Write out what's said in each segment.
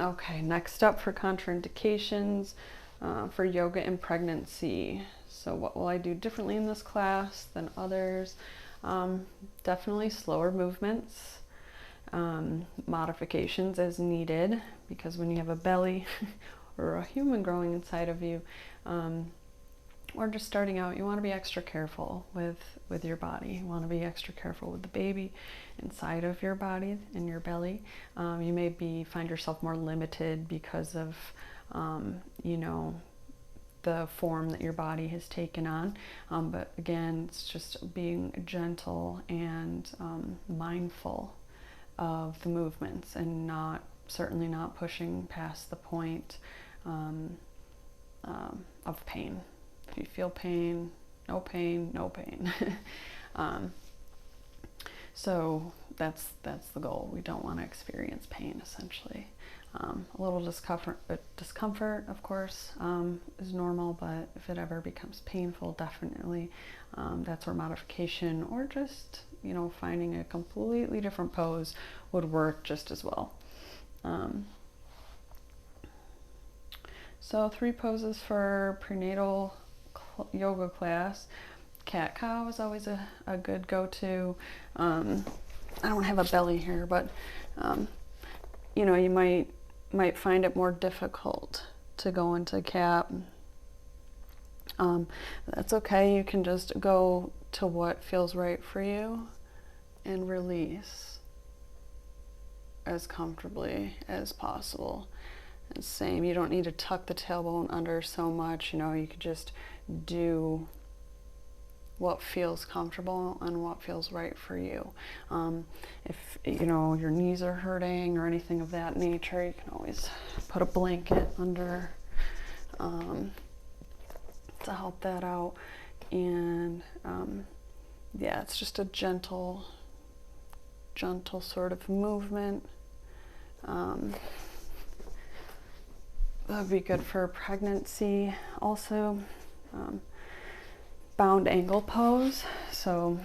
Okay, next up for contraindications for yoga in pregnancy. So what will I do differently in this class than others? Definitely slower movements, modifications as needed, because when you have a belly or a human growing inside of you, or just starting out, you want to be extra careful with your body. You want to be extra careful with the baby inside of your body, in your belly. You may find yourself more limited because of, you know, the form that your body has taken on. But again, it's just being gentle and mindful of the movements, and certainly not pushing past the point of pain. If you feel pain, no pain, no pain. So that's the goal. We don't want to experience pain, essentially. A little discomfort, of course, is normal, but if it ever becomes painful, definitely that's where modification, or just, you know, finding a completely different pose would work just as well. So 3 poses for prenatal yoga class. Cat cow is always a good go-to. I don't have a belly here, but you know, you might find it more difficult to go into cat. That's okay. You can just go to what feels right for you and release as comfortably as possible. And same, you don't need to tuck the tailbone under so much. You know, you could just do what feels comfortable and what feels right for you. If, you know, your knees are hurting or anything of that nature, you can always put a blanket under to help that out. And yeah, it's just a gentle sort of movement. That would be good for pregnancy. Also, bound ankle pose. So,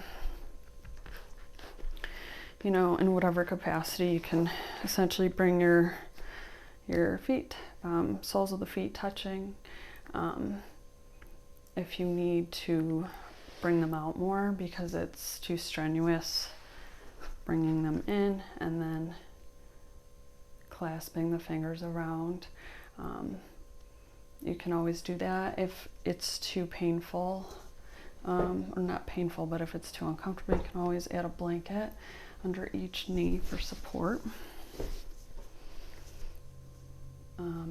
you know, in whatever capacity, you can essentially bring your feet, soles of the feet touching. If you need to bring them out more because it's too strenuous, bringing them in and then clasping the fingers around. You can always do that. If it's too painful, or not painful, but if it's too uncomfortable, you can always add a blanket under each knee for support.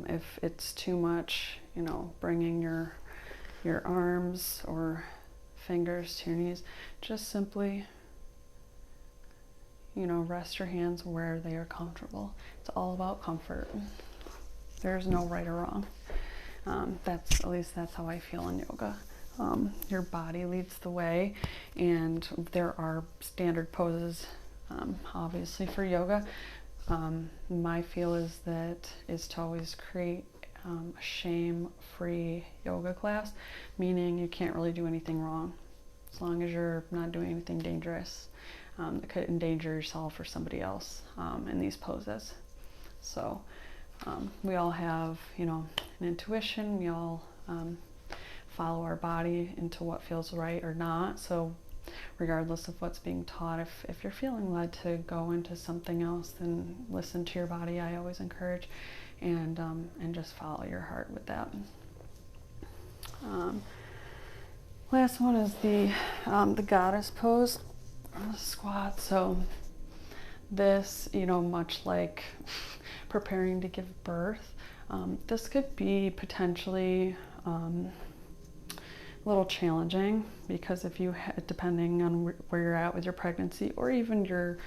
If it's too much, you know, bringing your arms or fingers to your knees, just simply, you know, rest your hands where they are comfortable. It's all about comfort. There's no right or wrong. At least that's how I feel in yoga. Your body leads the way, and there are standard poses, obviously, for yoga. My feel is to always create a shame-free yoga class, meaning you can't really do anything wrong, as long as you're not doing anything dangerous that could endanger yourself or somebody else in these poses. So we all have, you know, an intuition. We all follow our body into what feels right or not. So regardless of what's being taught, if you're feeling led to go into something else, then listen to your body. I always encourage, and just follow your heart with that. Last one is the goddess pose, squat. So this, you know, much like preparing to give birth, this could be potentially a little challenging, because if you, depending on where you're at with your pregnancy, or even your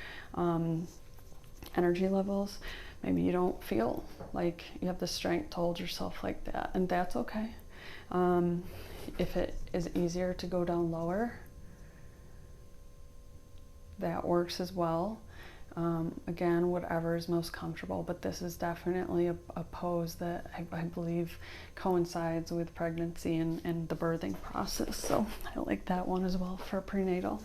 energy levels, maybe you don't feel like you have the strength to hold yourself like that, and that's okay. If it is easier to go down lower, that works as well. Again, whatever is most comfortable, but this is definitely a pose that I believe coincides with pregnancy and the birthing process, so I like that one as well for prenatal.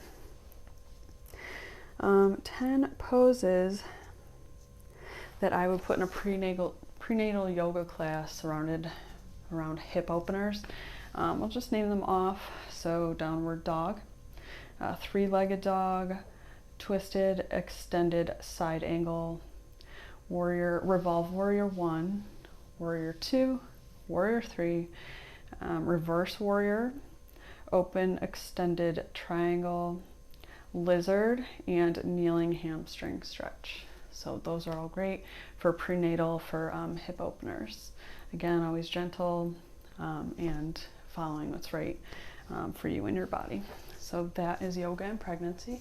10 poses that I would put in a prenatal yoga class surrounded around hip openers. We'll just name them off. So downward dog, three-legged dog, twisted extended side angle, warrior, revolve warrior 1, warrior 2, warrior 3, reverse warrior, open extended triangle, lizard, and kneeling hamstring stretch. So those are all great for prenatal, for hip openers. Again, always gentle and following what's right for you and your body. So that is yoga and pregnancy.